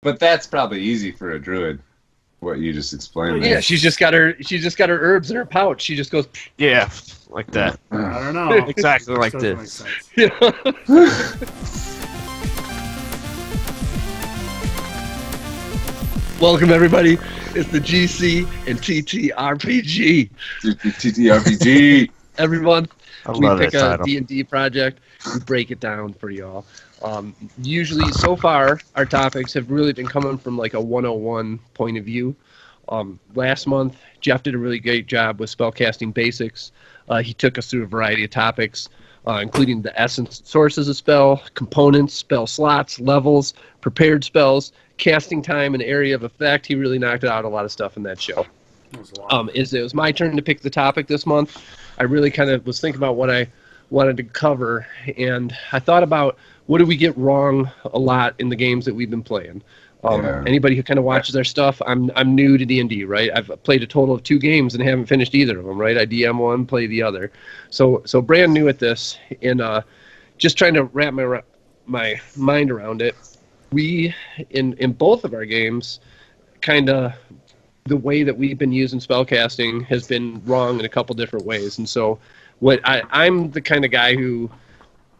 But that's probably easy for a druid. What you just explained. Yeah, she's just got her herbs in her pouch. She just goes. Yeah, like that. I don't know. Exactly like Doesn't this. make sense. Welcome everybody. It's the GCandTTRPG. TTRPG. Every month we love pick that a title. D&D project. We break it down for y'all. Usually, so far, our topics have really been coming from like a 101 point of view. Last month, Jeff did a really great job with spellcasting basics. He took us through a variety of topics, including the essence sources of spell, components, spell slots, levels, prepared spells, casting time, and area of effect. He really knocked out a lot of stuff in that show. It was my turn to pick the topic this month. I really kind of was thinking about what I wanted to cover, and I thought about what do we get wrong a lot in the games that we've been playing. Anybody who kind of watches our stuff, I'm new to D&D, right? I've played a total of 2 games and haven't finished either of them, right? I DM one, play the other. So brand new at this, and just trying to wrap my mind around it. We, in both of our games, kind of the way that we've been using spellcasting has been wrong in a couple different ways. And so I'm the kind of guy who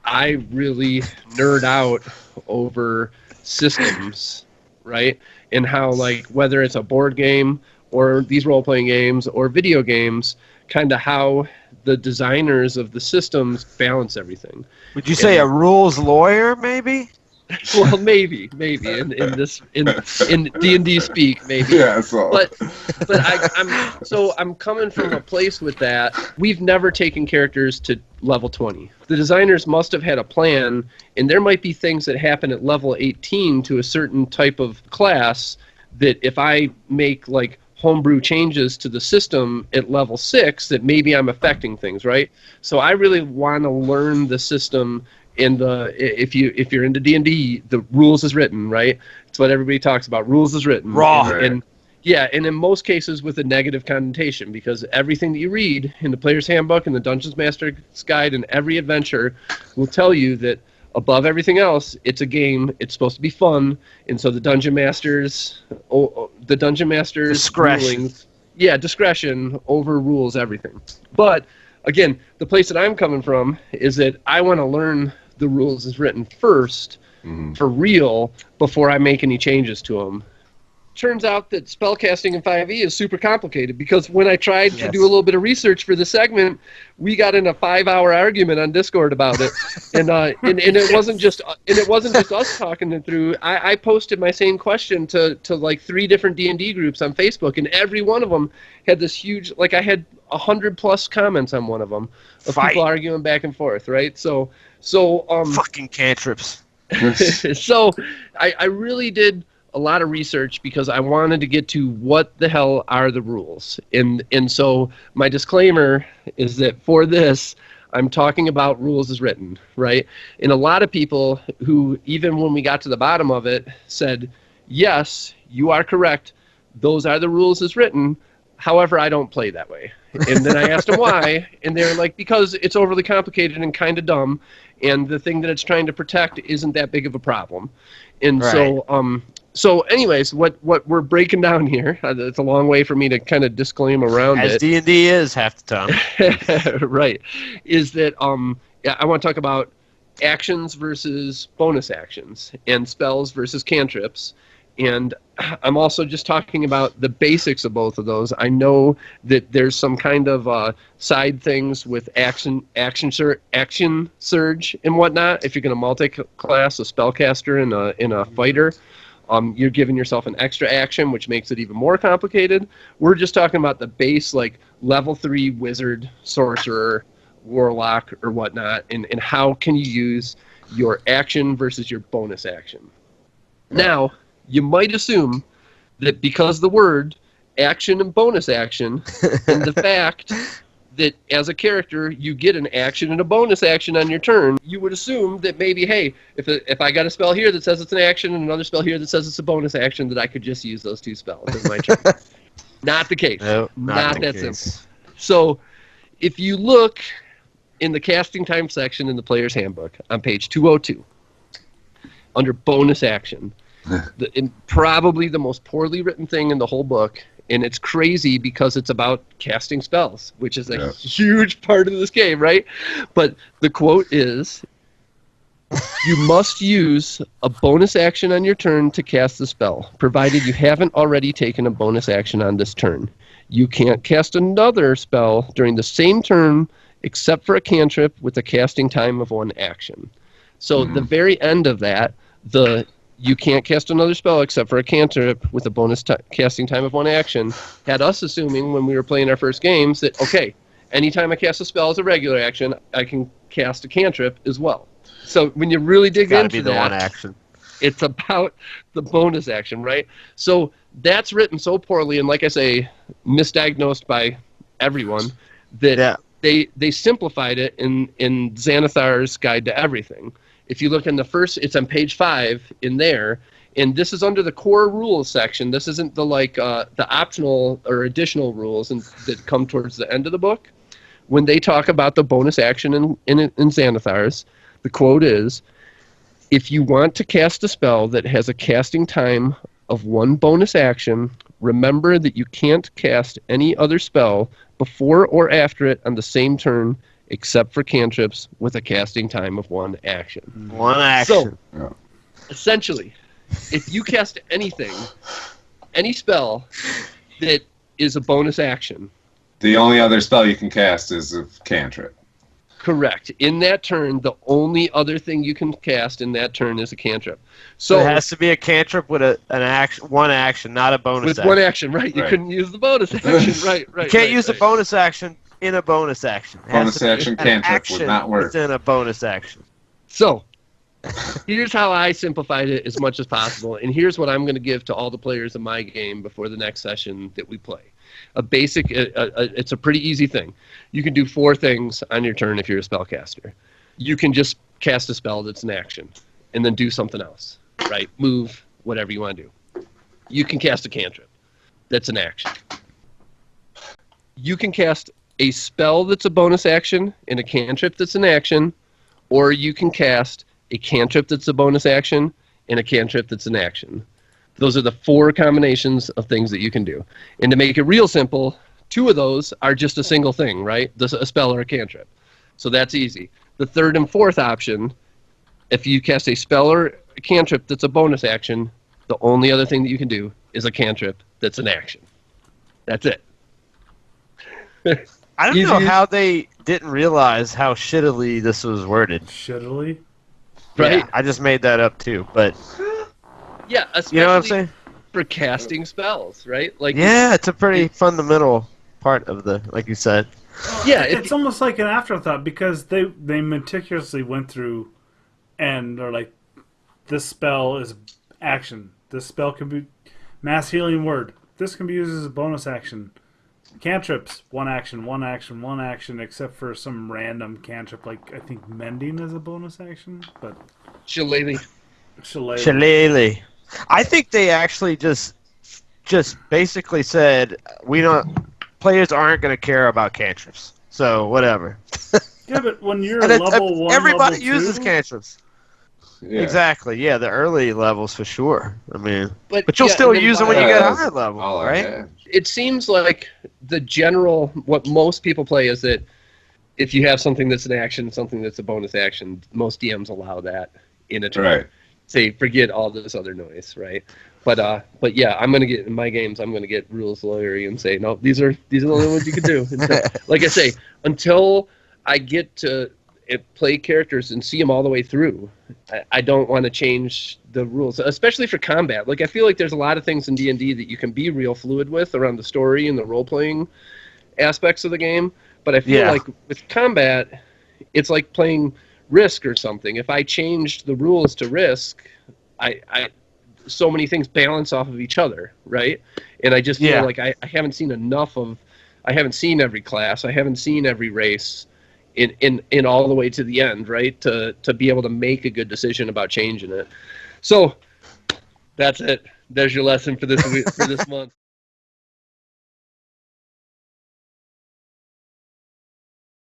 I really nerd out over systems, right? And how, like, whether it's a board game or these role-playing games or video games, kind of how the designers of the systems balance everything. Would you say a rules lawyer, maybe? Well, maybe in D&D speak, maybe. Yeah, so. But I'm coming from a place with that. We've never taken characters to level 20. The designers must have had a plan, and there might be things that happen at level 18 to a certain type of class that if I make like homebrew changes to the system at level 6, that maybe I'm affecting things, right? So I really want to learn the system. If you're into D&D, the rules is written, right? It's what everybody talks about. Rules is written. Raw. And in most cases with a negative connotation, because everything that you read in the Player's Handbook and the Dungeons Master's Guide and every adventure will tell you that above everything else, it's a game. It's supposed to be fun, and so the Dungeon Master's discretion. rulings, discretion overrules everything. But again, the place that I'm coming from is that I want to learn the rules as written first, for real, before I make any changes to them. Turns out that spellcasting in 5e is super complicated, because when I tried to do a little bit of research for the segment, we got in a 5-hour argument on Discord about it, and it wasn't just us talking it through. I posted my same question to like 3 different D&D groups on Facebook, and every one of them had this huge, like, I had 100+ comments on one of them of people arguing back and forth, right? So fucking cantrips. So I really did a lot of research because I wanted to get to what the hell are the rules. And so my disclaimer is that for this, I'm talking about rules as written, right? And a lot of people who, even when we got to the bottom of it, said, yes, you are correct. Those are the rules as written. However, I don't play that way. And then I asked them why, and they're like, because it's overly complicated and kind of dumb, and the thing that it's trying to protect isn't that big of a problem. And so anyways, what we're breaking down here, it's a long way for me to kind of disclaim around it. As D&D is half the time. Right, is that I want to talk about actions versus bonus actions, and spells versus cantrips. And I'm also just talking about the basics of both of those. I know that there's some kind of side things with action surge and whatnot. If you're going to multi-class a spellcaster and a fighter, you're giving yourself an extra action, which makes it even more complicated. We're just talking about the base, like level 3 wizard, sorcerer, warlock, or whatnot, and how can you use your action versus your bonus action. Now, you might assume that because the word action and bonus action, and the fact that as a character you get an action and a bonus action on your turn, you would assume that maybe, hey, if I got a spell here that says it's an action and another spell here that says it's a bonus action, that I could just use those 2 spells in my turn. Not the case. No, not that simple. So if you look in the casting time section in the Player's Handbook on page 202, under bonus action, probably the most poorly written thing in the whole book. And it's crazy because it's about casting spells, which is a huge part of this game, right? But the quote is, you must use a bonus action on your turn to cast the spell, provided you haven't already taken a bonus action on this turn. You can't cast another spell during the same turn except for a cantrip with a casting time of 1 action. So the very end of that, you can't cast another spell except for a cantrip with a bonus casting time of 1 action, had us assuming when we were playing our first games that, okay, anytime I cast a spell as a regular action, I can cast a cantrip as well. So when you really dig into that, one action. It's about the bonus action, right? So that's written so poorly, and like I say, misdiagnosed by everyone, that they simplified it in Xanathar's Guide to Everything. If you look in the first, it's on page 5 in there, and this is under the core rules section. This isn't the the optional or additional rules that come towards the end of the book. When they talk about the bonus action in Xanathar's, the quote is, if you want to cast a spell that has a casting time of 1 bonus action, remember that you can't cast any other spell before or after it on the same turn except for cantrips with a casting time of 1 action. 1 action. So, essentially, if you cast anything, any spell that is a bonus action, the only other spell you can cast is a cantrip. Correct. In that turn, the only other thing you can cast in that turn is a cantrip. So it has to be a cantrip with one action, not a bonus action. With 1 action, right. You couldn't use the bonus action, right. You can't use a bonus action in a bonus action. Bonus action cantrip would not work. Within a bonus action. So, here's how I simplified it as much as possible, and here's what I'm going to give to all the players in my game before the next session that we play. A basic, it's a pretty easy thing. You can do 4 things on your turn if you're a spellcaster. You can just cast a spell that's an action, and then do something else, right? Move, whatever you want to do. You can cast a cantrip. That's an action. You can cast a spell that's a bonus action and a cantrip that's an action, or you can cast a cantrip that's a bonus action and a cantrip that's an action. Those are the 4 combinations of things that you can do. And to make it real simple, 2 of those are just a single thing, right? A spell or a cantrip. So that's easy. The 3rd and 4th option, if you cast a spell or a cantrip that's a bonus action, the only other thing that you can do is a cantrip that's an action. That's it. I don't know how they didn't realize how shittily this was worded. Shittily? Right? Yeah, I just made that up too, but... Yeah, especially you know what I'm saying? For casting spells, right? Yeah, it's a pretty fundamental part of like you said. Yeah, it's almost like an afterthought because they meticulously went through and are like, this spell is action. This spell can be mass healing word. This can be used as a bonus action. Cantrips, 1 action, 1 action, 1 action, except for some random cantrip, like I think mending is a bonus action, but Shillelagh. Shillelagh. I think they actually just basically said players aren't going to care about cantrips, so whatever. Yeah, but when you're level 1, everybody level uses 2? cantrips. Yeah. Exactly. Yeah, the early levels for sure. I mean, but you'll yeah, still use them when you get higher level, right? Yeah. It seems like what most people play is that if you have something that's an action, something that's a bonus action, most DMs allow that in a turn. Right. Say, forget all this other noise, right? But yeah, I'm gonna get in my games. I'm gonna get rules lawyery and say, no, these are the only ones you can do. Like I say, until I get to play characters and see them all the way through, I don't want to change the rules, especially for combat. Like I feel like there's a lot of things in D&D that you can be real fluid with around the story and the role playing aspects of the game. But I feel like with combat, it's like playing Risk or something. If I changed the rules to Risk, I so many things balance off of each other, right? And I just feel like I haven't seen I haven't seen every class, I haven't seen every race in all the way to the end, right? To be able to make a good decision about changing it. So that's it. There's your lesson for this month.